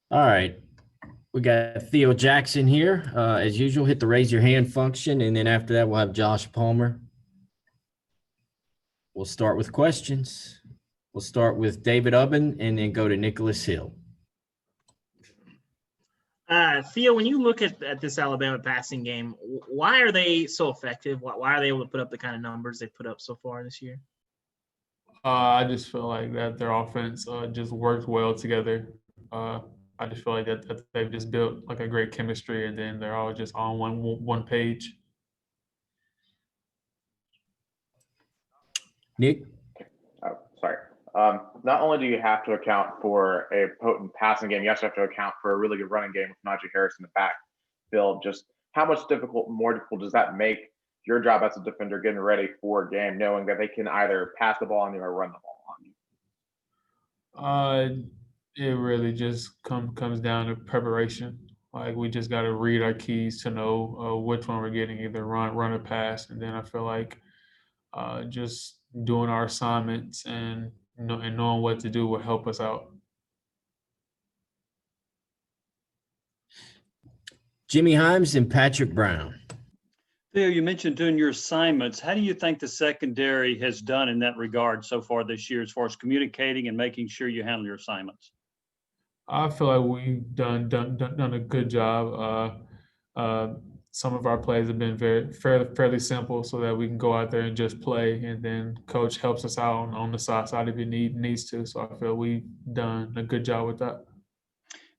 All right. We got Theo Jackson here. As usual, hit the raise your hand function. And then after that, we'll have Josh Palmer. We'll start with questions. We'll start with David Ubben and then go to Nicholas Hill. Theo, when you look at this Alabama passing game, why are they so effective? Why are they able to put up the kind of numbers they put up so far this year? I just feel like that their offense just works well together. I just feel like that they've just built like a great chemistry, and then they're all just on one page. Nick? Oh, sorry. Not only do you have to account for a potent passing game, you also have to account for a really good running game with Najee Harris in the backfield. Just how much more difficult does that make your job as a defender getting ready for a game, knowing that they can either pass the ball on you or run the ball on you? It really just comes down to preparation. Like we just got to read our keys to know which one we're getting, either run or pass. And then I feel like just doing our assignments and knowing what to do will help us out. Jimmy Himes and Patrick Brown. Theo, you mentioned doing your assignments. How do you think the secondary has done in that regard so far this year, as far as communicating and making sure you handle your assignments? I feel like we've done a good job. Some of our plays have been fairly simple, so that we can go out there and just play, and then coach helps us out on the side if he needs to. So I feel we've done a good job with that.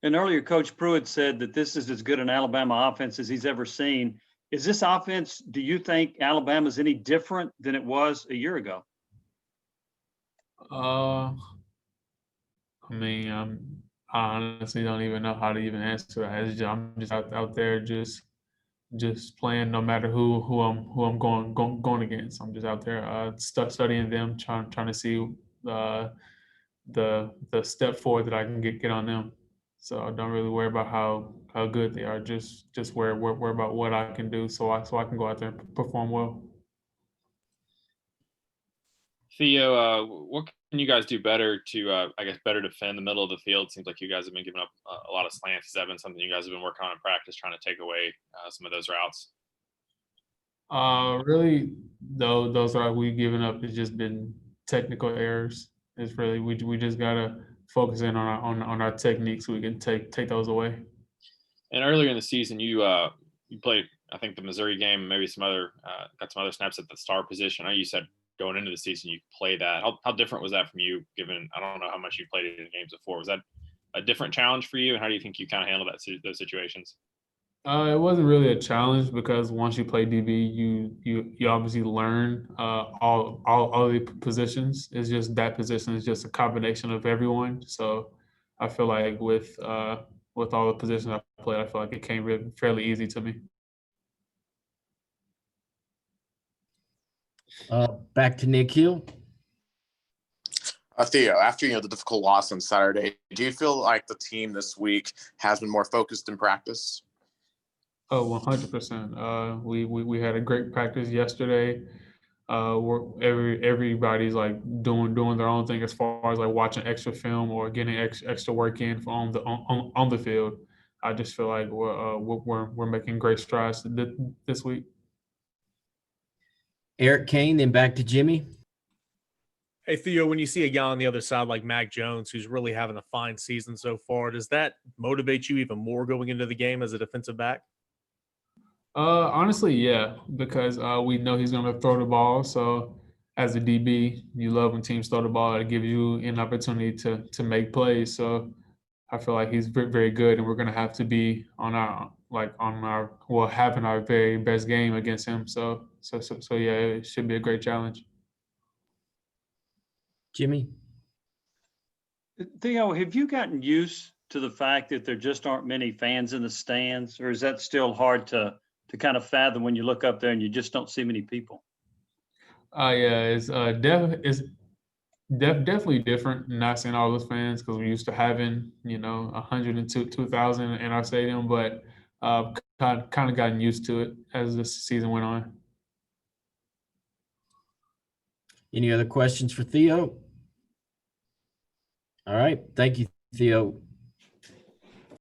And earlier, Coach Pruitt said that this is as good an Alabama offense as he's ever seen. Is this offense, do you think Alabama's any different than it was a year ago? I mean, I honestly don't even know how to even answer that. I'm just out there just playing no matter who I'm going against. I'm just out there studying them, trying to see the step forward that I can get on them. So I don't really worry about how good they are. Just worry about what I can do so I can go out there and perform well. Theo, what can you guys do better to, better defend the middle of the field? Seems like you guys have been giving up a lot of slants. Has that been something you guys have been working on in practice, trying to take away some of those routes? Really, though, those are we giving up. It's just been technical errors. It's really we just gotta focus in on our techniques so we can take those away. And earlier in the season, you played, I think, the Missouri game, maybe some other got some other snaps at the star position. I know you said going into the season you play that. How different was that from you? Given I don't know how much you played it in games before. Was that a different challenge for you? And how do you think you kind of handled those situations? It wasn't really a challenge because once you play DB, you obviously learn all the positions. It's just that position is just a combination of everyone. So I feel like with all the positions I played, I feel like it came really fairly easy to me. Back to Nick Hill. Theo, after the difficult loss on Saturday, do you feel like the team this week has been more focused in practice? Oh, 100%. We had a great practice yesterday. Everybody's like doing their own thing as far as like watching extra film or getting extra work in on the field. I just feel like we're making great strides this week. Eric Kane, then back to Jimmy. Hey, Theo, when you see a guy on the other side like Mac Jones, who's really having a fine season so far, does that motivate you even more going into the game as a defensive back? Honestly, yeah, because we know he's going to throw the ball. So as a DB, you love when teams throw the ball. It gives you an opportunity to make plays. So I feel like he's very, very good, and we're going to have to be having our very best game against him. So yeah, it should be a great challenge. Jimmy? Theo, have you gotten used to the fact that there just aren't many fans in the stands, or is that still hard to kind of fathom when you look up there and you just don't see many people? Yeah, it's definitely different not seeing all those fans because we used to having 102,000 in our stadium, but kind of gotten used to it as the season went on. Any other questions for Theo? All right. Thank you, Theo.